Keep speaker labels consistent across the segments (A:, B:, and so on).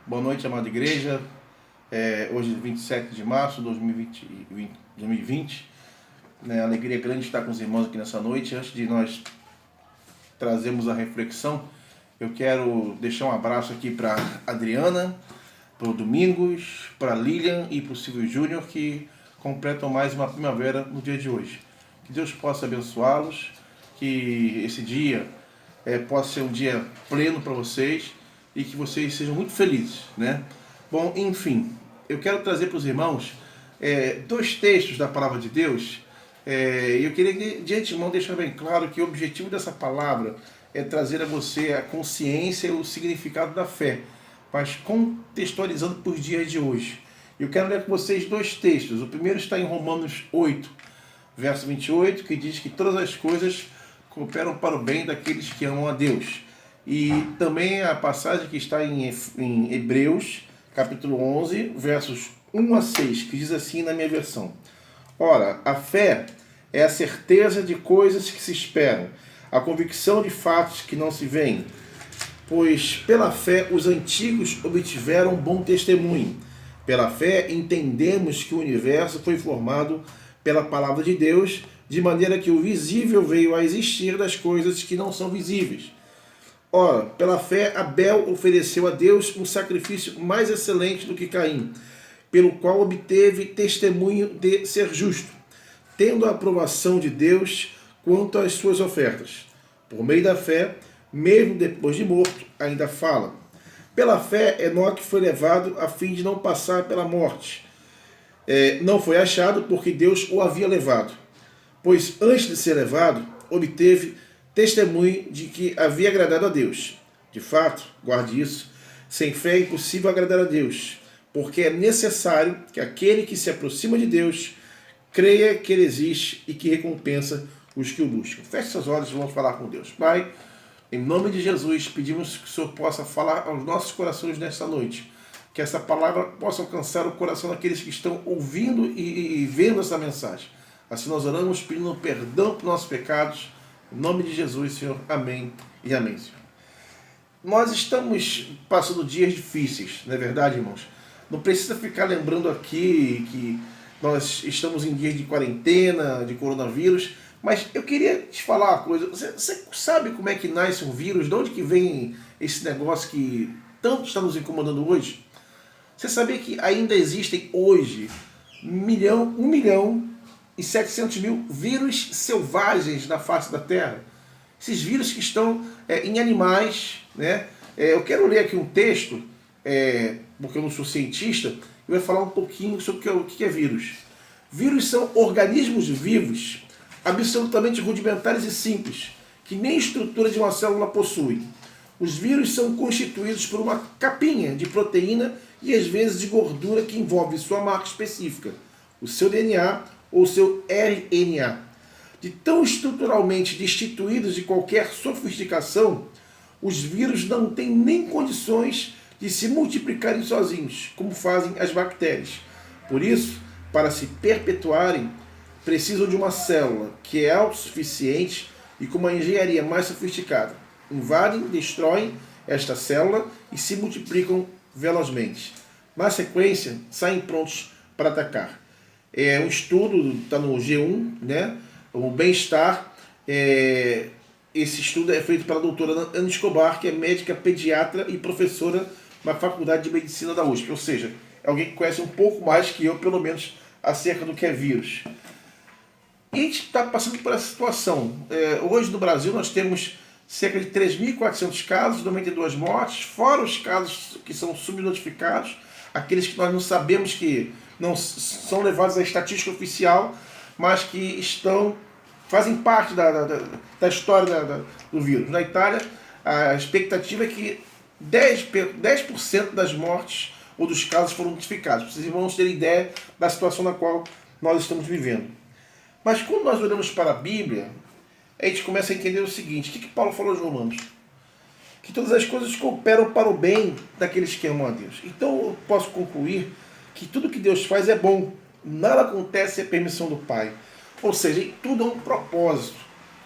A: Boa noite, amada igreja. Hoje, 27 de março de 2020. Alegria grande estar com os irmãos aqui nessa noite. Antes de nós trazermos a reflexão, eu quero deixar um abraço aqui para Adriana, para o Domingos, para Lilian e para o Silvio Júnior, que completam mais uma primavera no dia de hoje. Que Deus possa abençoá-los, que esse dia possa ser um dia pleno para vocês e que vocês sejam muito felizes, né? Bom, enfim, eu quero trazer para os irmãos dois textos da Palavra de Deus. Eu queria de antemão deixar bem claro que o objetivo dessa palavra é trazer a você a consciência e o significado da fé, mas contextualizando para os dias de hoje. Eu quero ler com vocês dois textos. O primeiro está em Romanos 8, verso 28, que diz que todas as coisas cooperam para o bem daqueles que amam a Deus. E também a passagem que está em Hebreus, capítulo 11, versos 1 a 6, que diz assim na minha versão: Ora, a fé é a certeza de coisas que se esperam, a convicção de fatos que não se veem. Pois pela fé os antigos obtiveram bom testemunho. Pela fé entendemos que o universo foi formado pela palavra de Deus, de maneira que o visível veio a existir das coisas que não são visíveis. Ora, pela fé Abel ofereceu a Deus um sacrifício mais excelente do que Caim, pelo qual obteve testemunho de ser justo, tendo a aprovação de Deus quanto às suas ofertas. Por meio da fé, mesmo depois de morto, ainda fala. Pela fé, Enoque foi levado a fim de não passar pela morte. Não foi achado porque Deus o havia levado. Pois antes de ser levado, obteve testemunho de que havia agradado a Deus. De fato, guarde isso, sem fé é impossível agradar a Deus, porque é necessário que aquele que se aproxima de Deus creia que Ele existe e que recompensa os que o buscam. Feche seus olhos e vamos falar com Deus. Pai, em nome de Jesus, pedimos que o Senhor possa falar aos nossos corações nesta noite, que essa palavra possa alcançar o coração daqueles que estão ouvindo e vendo essa mensagem. Assim nós oramos pedindo perdão por nossos pecados. Em nome de Jesus, Senhor. Amém e amém, Senhor. Nós estamos passando dias difíceis, não é verdade, irmãos? Não precisa ficar lembrando aqui que nós estamos em dias de quarentena, de coronavírus, mas eu queria te falar uma coisa. Você sabe como é que nasce um vírus? De onde que vem esse negócio que tanto está nos incomodando hoje? Você sabia que ainda existem hoje 1.700.000 vírus selvagens na face da Terra? Esses vírus que estão em animais, né? Eu quero ler aqui um texto, porque eu não sou cientista, eu vou falar um pouquinho sobre o que é vírus. Vírus são organismos vivos, absolutamente rudimentares e simples, que nem estrutura de uma célula possuem. Os vírus são constituídos por uma capinha de proteína e às vezes de gordura que envolve sua marca específica, o seu DNA ou seu RNA. De tão estruturalmente destituídos de qualquer sofisticação, os vírus não têm nem condições de se multiplicarem sozinhos, como fazem as bactérias. Por isso, para se perpetuarem, precisam de uma célula que é autossuficiente e com uma engenharia mais sofisticada. Invadem, destroem esta célula e se multiplicam velozmente. Na sequência, saem prontos para atacar. Um estudo, está no G1, né? O bem-estar. Esse estudo é feito pela doutora Ana Escobar, que é médica pediatra e professora na Faculdade de Medicina da USP. Ou seja, é alguém que conhece um pouco mais que eu, pelo menos, acerca do que é vírus. E a gente está passando por essa situação. Hoje no Brasil nós temos cerca de 3.400 casos, 92 mortes, fora os casos que são subnotificados, aqueles que nós não sabemos que não são levados à estatística oficial, mas que fazem parte da história do vírus. Na Itália, a expectativa é que 10% das mortes ou dos casos foram notificados. Para vocês irmãos terem ideia da situação na qual nós estamos vivendo. Mas quando nós olhamos para a Bíblia, a gente começa a entender o seguinte: o que Paulo falou aos Romanos? Que todas as coisas cooperam para o bem daqueles que amam a Deus. Então eu posso concluir que tudo que Deus faz é bom. Nada acontece sem a permissão do Pai. Ou seja, tudo é um propósito.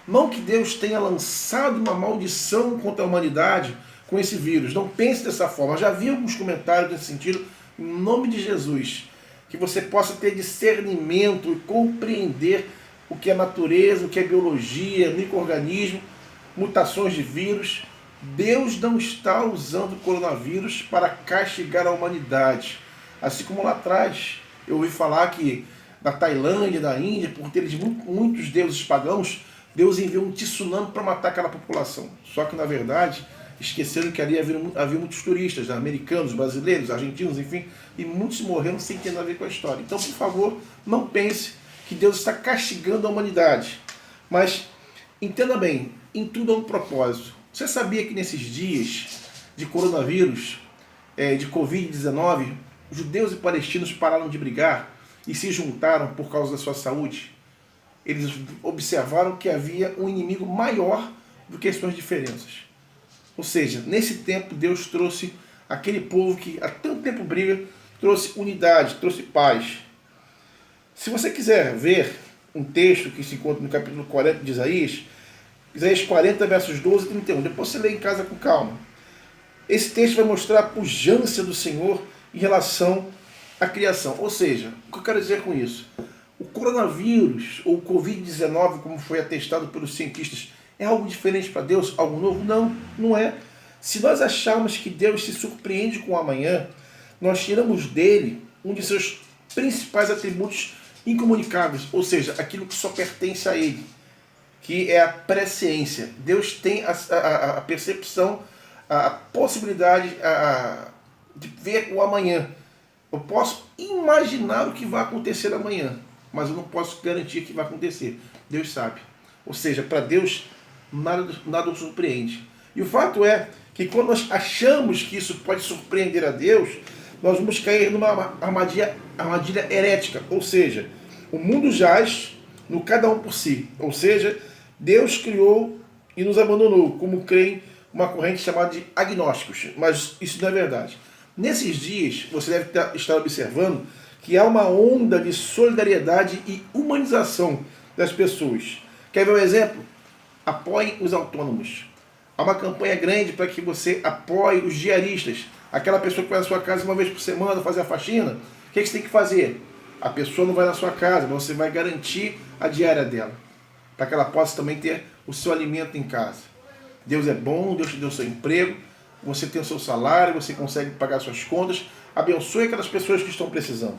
A: Não que Deus tenha lançado uma maldição contra a humanidade com esse vírus. Não pense dessa forma. Eu já vi alguns comentários nesse sentido, em nome de Jesus. Que você possa ter discernimento e compreender o que é natureza, o que é biologia, micro-organismo, mutações de vírus. Deus não está usando o coronavírus para castigar a humanidade. Assim como lá atrás eu ouvi falar que na Tailândia, na Índia, por terem muitos deuses pagãos, Deus enviou um tsunami para matar aquela população. Só que, na verdade, esqueceram que ali havia muitos turistas, americanos, brasileiros, argentinos, enfim, e muitos morreram sem ter nada a ver com a história. Então, por favor, não pense que Deus está castigando a humanidade. Mas, entenda bem, em tudo há um propósito. Você sabia que nesses dias de coronavírus, de Covid-19, judeus e palestinos pararam de brigar e se juntaram por causa da sua saúde? Eles observaram que havia um inimigo maior do que as suas diferenças. Ou seja, nesse tempo Deus trouxe aquele povo que há tanto tempo briga, trouxe unidade, trouxe paz. Se você quiser ver um texto que se encontra no capítulo 40 de Isaías 40, versos 12 e 31, depois você lê em casa com calma. Esse texto vai mostrar a pujança do Senhor em relação à criação. Ou seja, o que eu quero dizer com isso? O coronavírus, ou o Covid-19, como foi atestado pelos cientistas, é algo diferente para Deus? Algo novo? Não, não é. Se nós acharmos que Deus se surpreende com o amanhã, nós tiramos dele um de seus principais atributos incomunicáveis, ou seja, aquilo que só pertence a ele, que é a presciência. Deus tem a percepção, a possibilidade de ver o amanhã. Eu posso imaginar o que vai acontecer amanhã, mas eu não posso garantir que vai acontecer. Deus sabe. Ou seja, para Deus, nada o surpreende. E o fato é que quando nós achamos que isso pode surpreender a Deus, nós vamos cair numa armadilha herética. Ou seja, o mundo jaz no cada um por si. Ou seja, Deus criou e nos abandonou, como creem uma corrente chamada de agnósticos. Mas isso não é verdade. Nesses dias, você deve estar observando que há uma onda de solidariedade e humanização das pessoas. Quer ver um exemplo? Apoie os autônomos. Há uma campanha grande para que você apoie os diaristas. Aquela pessoa que vai na sua casa uma vez por semana fazer a faxina. O que você tem que fazer? A pessoa não vai na sua casa, mas você vai garantir a diária dela, para que ela possa também ter o seu alimento em casa. Deus é bom, Deus te deu o seu emprego, você tem o seu salário, você consegue pagar suas contas. Abençoe aquelas pessoas que estão precisando.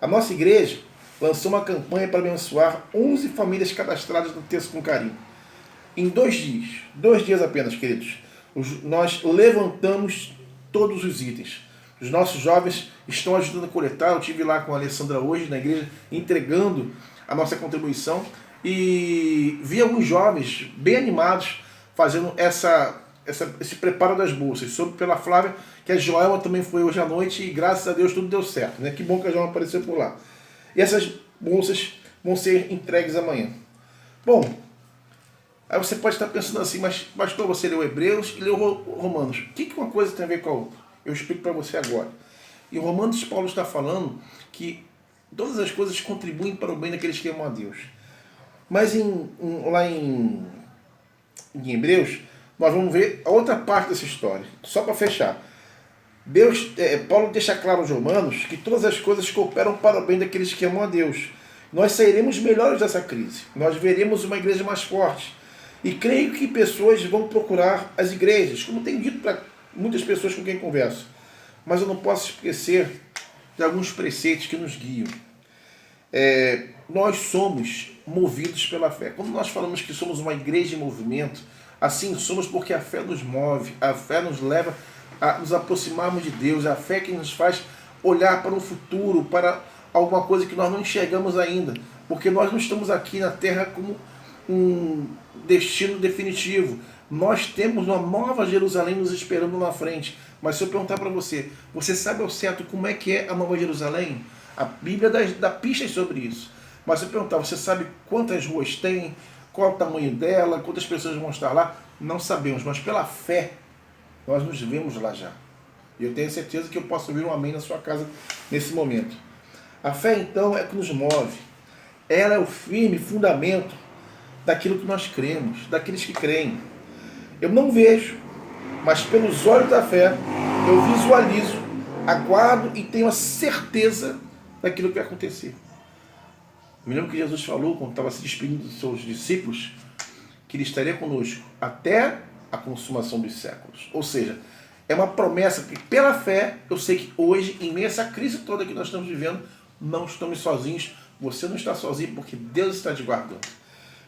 A: A nossa igreja lançou uma campanha para abençoar 11 famílias cadastradas no Texto com Carinho. Em 2 dias apenas, queridos, nós levantamos todos os itens. Os nossos jovens estão ajudando a coletar. Eu estive lá com a Alessandra hoje na igreja, entregando a nossa contribuição, e vi alguns jovens bem animados fazendo esse preparo das bolsas. Soube pela Flávia que a Joelma também foi hoje à noite e graças a Deus tudo deu certo, né? Que bom que a Joelma apareceu por lá. E essas bolsas vão ser entregues amanhã. Bom, aí você pode estar pensando assim, mas pastor, você leu Hebreus e leu Romanos. O que uma coisa tem a ver com a outra? Eu explico para você agora. Em Romanos, Paulo está falando que todas as coisas contribuem para o bem daqueles que amam a Deus. Mas lá em Hebreus, nós vamos ver a outra parte dessa história. Só para fechar. Paulo deixa claro aos Romanos que todas as coisas cooperam para o bem daqueles que amam a Deus. Nós sairemos melhores dessa crise. Nós veremos uma igreja mais forte. E creio que pessoas vão procurar as igrejas, como tenho dito para muitas pessoas com quem converso. Mas eu não posso esquecer de alguns preceitos que nos guiam. Nós somos movidos pela fé. Quando nós falamos que somos uma igreja em movimento, assim somos porque a fé nos move, a fé nos leva a nos aproximarmos de Deus, a fé que nos faz olhar para um futuro, para alguma coisa que nós não enxergamos ainda, porque nós não estamos aqui na Terra como um destino definitivo. Nós temos uma nova Jerusalém nos esperando na frente. Mas se eu perguntar para você, você sabe ao certo como é que é a nova Jerusalém? A Bíblia dá pistas sobre isso. Mas se eu perguntar, você sabe quantas ruas tem? Qual é o tamanho dela? Quantas pessoas vão estar lá? Não sabemos, mas pela fé nós nos vemos lá já. E eu tenho certeza que eu posso ouvir um amém na sua casa nesse momento. A fé então é que nos move. Ela é o firme fundamento daquilo que nós cremos, daqueles que creem. Eu não vejo mas pelos olhos da fé eu visualizo, aguardo e tenho a certeza daquilo que vai acontecer. Eu me lembro que Jesus falou, quando estava se despedindo dos seus discípulos, que ele estaria conosco até a consumação dos séculos. Ou seja, é uma promessa que pela fé eu sei que hoje, em meio a essa crise toda que nós estamos vivendo, não estamos sozinhos. Você não está sozinho porque Deus está te guardando.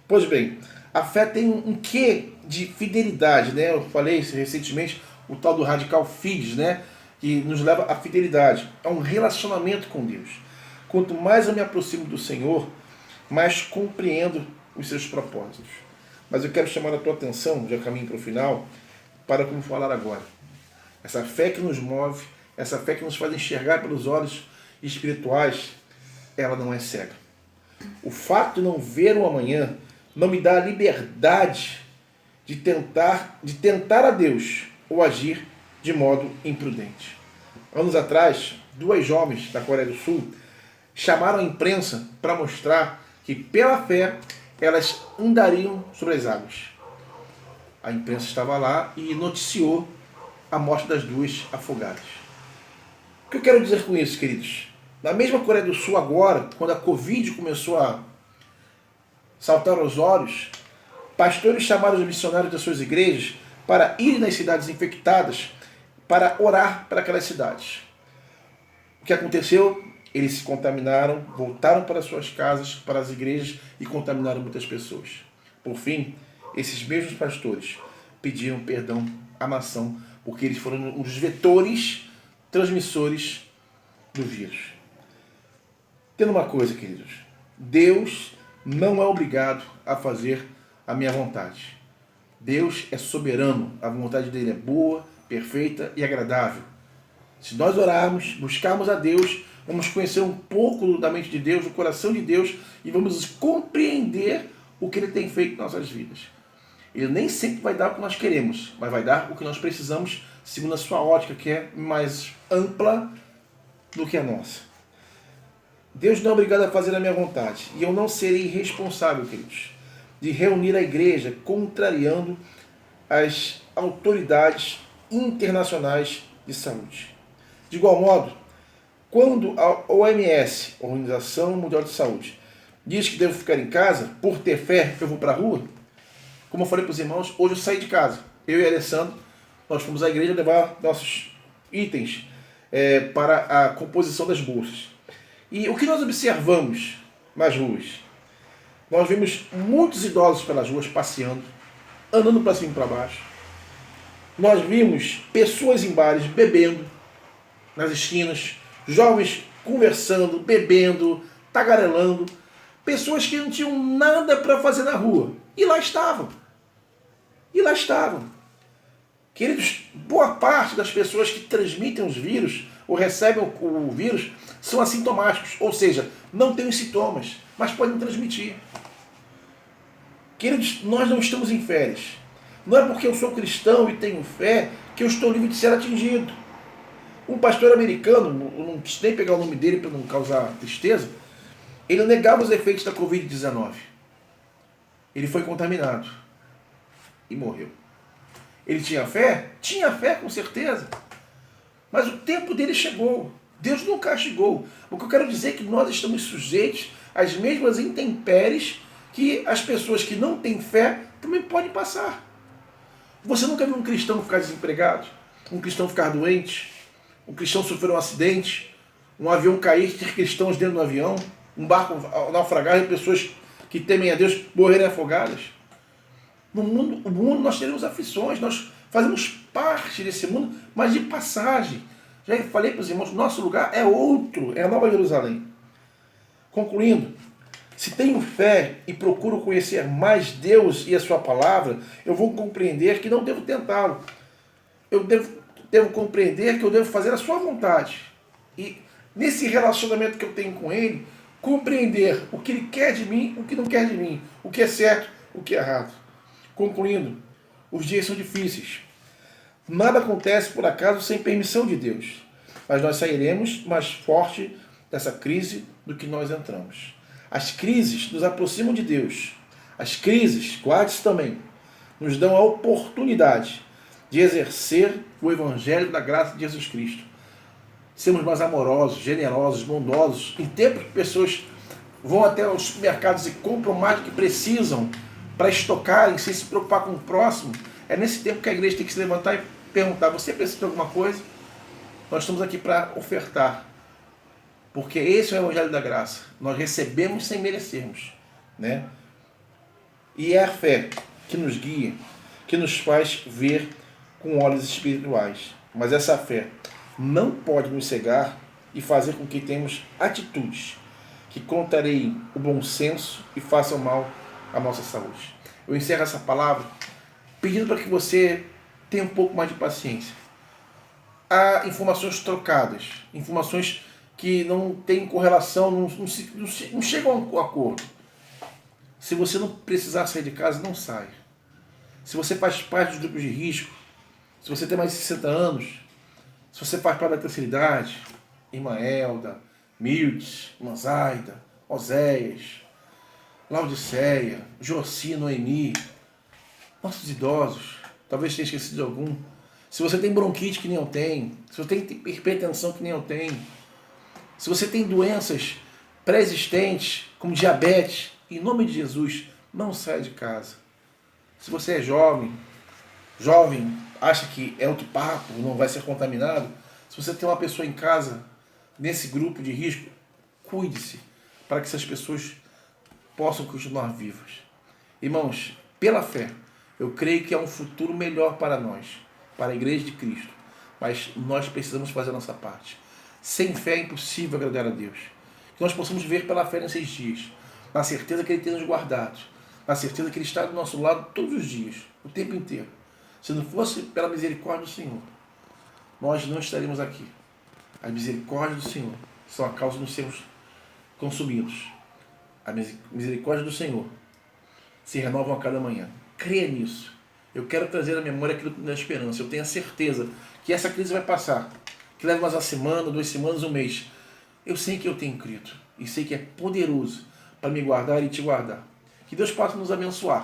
A: Pois bem, a fé tem um quê de fidelidade, né? Eu falei recentemente o tal do Radical Fides, né? Que nos leva à fidelidade, a um relacionamento com Deus. Quanto mais eu me aproximo do Senhor, mais compreendo os seus propósitos. Mas eu quero chamar a tua atenção, já caminho para o final, para como falar agora. Essa fé que nos move, essa fé que nos faz enxergar pelos olhos espirituais, ela não é cega. O fato de não ver o amanhã não me dá a liberdade de tentar a Deus ou agir de modo imprudente. Anos atrás, duas jovens da Coreia do Sul chamaram a imprensa para mostrar que, pela fé, elas andariam sobre as águas. A imprensa estava lá e noticiou a morte das duas afogadas. O que eu quero dizer com isso, queridos? Na mesma Coreia do Sul agora, quando a Covid começou a saltar aos olhos, pastores chamaram os missionários das suas igrejas para irem nas cidades infectadas para orar para aquelas cidades. O que aconteceu? Eles se contaminaram, voltaram para suas casas, para as igrejas e contaminaram muitas pessoas. Por fim, esses mesmos pastores pediram perdão à nação, porque eles foram um dos vetores transmissores do vírus. Tendo uma coisa, queridos, Deus não é obrigado a fazer a minha vontade. Deus é soberano, a vontade dele é boa, perfeita e agradável. Se nós orarmos, buscarmos a Deus, vamos conhecer um pouco da mente de Deus, do coração de Deus, e vamos compreender o que Ele tem feito em nossas vidas. Ele nem sempre vai dar o que nós queremos, mas vai dar o que nós precisamos, segundo a sua ótica, que é mais ampla do que a nossa. Deus não é obrigado a fazer a minha vontade, e eu não serei responsável, queridos, de reunir a igreja contrariando as autoridades internacionais de saúde. De igual modo, quando a OMS, Organização Mundial de Saúde, diz que devo ficar em casa, por ter fé, eu vou para a rua, como eu falei para os irmãos, hoje eu saí de casa. Eu e a Alessandro, nós fomos à igreja levar nossos itens para a composição das bolsas. E o que nós observamos nas ruas? Nós vimos muitos idosos pelas ruas passeando, andando para cima e para baixo. Nós vimos pessoas em bares bebendo nas esquinas, jovens conversando, bebendo, tagarelando, pessoas que não tinham nada para fazer na rua. E lá estavam. E lá estavam. Queridos, boa parte das pessoas que transmitem os vírus ou recebem o vírus são assintomáticos, ou seja, não têm os sintomas, mas podem transmitir. Queridos, nós não estamos em férias. Não é porque eu sou cristão e tenho fé que eu estou livre de ser atingido. Um pastor americano, eu não quis nem pegar o nome dele para não causar tristeza, ele negava os efeitos da Covid-19. Ele foi contaminado e morreu. Ele tinha fé? Tinha fé, com certeza. Mas o tempo dele chegou. Deus não castigou. O que eu quero dizer é que nós estamos sujeitos às mesmas intempéries que as pessoas que não têm fé também podem passar. Você nunca viu um cristão ficar desempregado? Um cristão ficar doente? Um cristão sofrer um acidente? Um avião cair, ter cristãos dentro do avião? Um barco naufragar e pessoas que temem a Deus morrerem afogadas? No mundo nós teremos aflições, nós fazemos parte desse mundo, mas de passagem. Já falei para os irmãos, nosso lugar é outro, é a Nova Jerusalém. Concluindo, se tenho fé e procuro conhecer mais Deus e a sua palavra, eu vou compreender que não devo tentá-lo. Eu devo compreender que eu devo fazer a sua vontade. E nesse relacionamento que eu tenho com Ele, compreender o que Ele quer de mim, o que não quer de mim, o que é certo, o que é errado. Concluindo, os dias são difíceis. Nada acontece por acaso sem permissão de Deus. Mas nós sairemos mais forte dessa crise do que nós entramos. As crises nos aproximam de Deus. As crises, guarde-se também, nos dão a oportunidade de exercer o evangelho da graça de Jesus Cristo. Sermos mais amorosos, generosos, bondosos, em tempo que pessoas vão até os supermercados e compram mais do que precisam para estocarem, sem se preocupar com o próximo. É nesse tempo que a igreja tem que se levantar e perguntar: você precisa de alguma coisa? Nós estamos aqui para ofertar, porque esse é o evangelho da graça. Nós recebemos sem merecermos, né? E é a fé que nos guia, que nos faz ver com olhos espirituais. Mas essa fé não pode nos cegar e fazer com que tenhamos atitudes que contrariem o bom senso e façam mal à nossa saúde. Eu encerro essa palavra pedindo para que você tenha um pouco mais de paciência. Há informações trocadas, informações que não têm correlação, não chegam a um acordo. Se você não precisar sair de casa, não saia. Se você faz parte dos grupos de risco, se você tem mais de 60 anos, se você faz parte da terceira idade, irmã Elda, Mirtes, irmã Zaida, Oséias, Laudiceia, Joci, Noemi, nossos idosos, talvez tenha esquecido de algum. Se você tem bronquite que nem eu tenho, se você tem hipertensão que nem eu tenho, se você tem doenças pré-existentes, como diabetes, em nome de Jesus, não saia de casa. Se você é jovem, acha que é outro papo, não vai ser contaminado, se você tem uma pessoa em casa, nesse grupo de risco, cuide-se, para que essas pessoas possam continuar vivas. Irmãos, pela fé, eu creio que é um futuro melhor para nós, para a Igreja de Cristo, mas nós precisamos fazer a nossa parte. Sem fé é impossível agradar a Deus. Que nós possamos ver pela fé nesses dias, na certeza que Ele tem nos guardado, na certeza que Ele está do nosso lado todos os dias, o tempo inteiro. Se não fosse pela misericórdia do Senhor, nós não estaríamos aqui. A misericórdia do Senhor são a causa de nos sermos consumidos. A misericórdia do Senhor se renova a cada manhã. Creia nisso. Eu quero trazer à memória aquilo que me dá esperança. Eu tenho a certeza que essa crise vai passar. Que leva mais uma semana, 2 semanas, um mês. Eu sei que eu tenho crido. E sei que é poderoso para me guardar e te guardar. Que Deus possa nos abençoar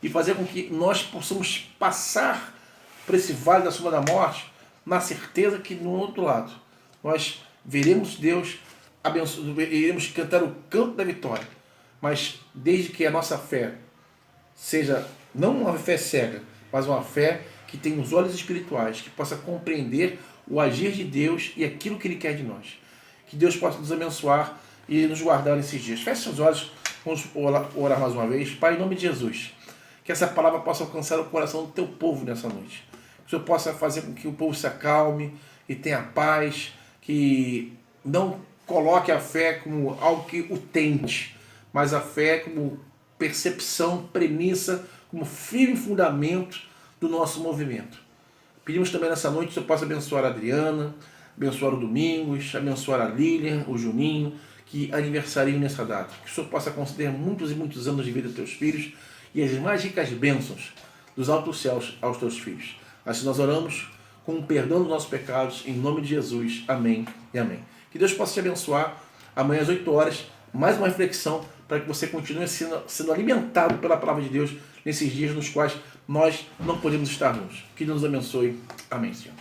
A: e fazer com que nós possamos passar por esse vale da sombra da morte na certeza que no outro lado nós veremos Deus, iremos cantar o canto da vitória. Mas desde que a nossa fé seja não uma fé cega, mas uma fé que tenha os olhos espirituais, que possa compreender o agir de Deus e aquilo que Ele quer de nós. Que Deus possa nos abençoar e nos guardar nesses dias. Feche seus olhos, vamos orar mais uma vez. Pai, em nome de Jesus, que essa palavra possa alcançar o coração do Teu povo nessa noite. Que o Senhor possa fazer com que o povo se acalme e tenha paz, que não coloque a fé como algo que o tente, mas a fé como percepção, premissa, como firme fundamento do nosso movimento. Pedimos também nessa noite que o Senhor possa abençoar a Adriana, abençoar o Domingos, abençoar a Lilian, o Juninho, que aniversariam nessa data. Que o Senhor possa conceder muitos e muitos anos de vida aos teus filhos e as mais ricas bênçãos dos altos céus aos teus filhos. Assim nós oramos com o perdão dos nossos pecados, em nome de Jesus. Amém e amém. Que Deus possa te abençoar. Amanhã às 8 horas, mais uma reflexão para que você continue sendo alimentado pela palavra de Deus nesses dias nos quais nós não podemos estar juntos. Que Deus nos abençoe. Amém, Senhor.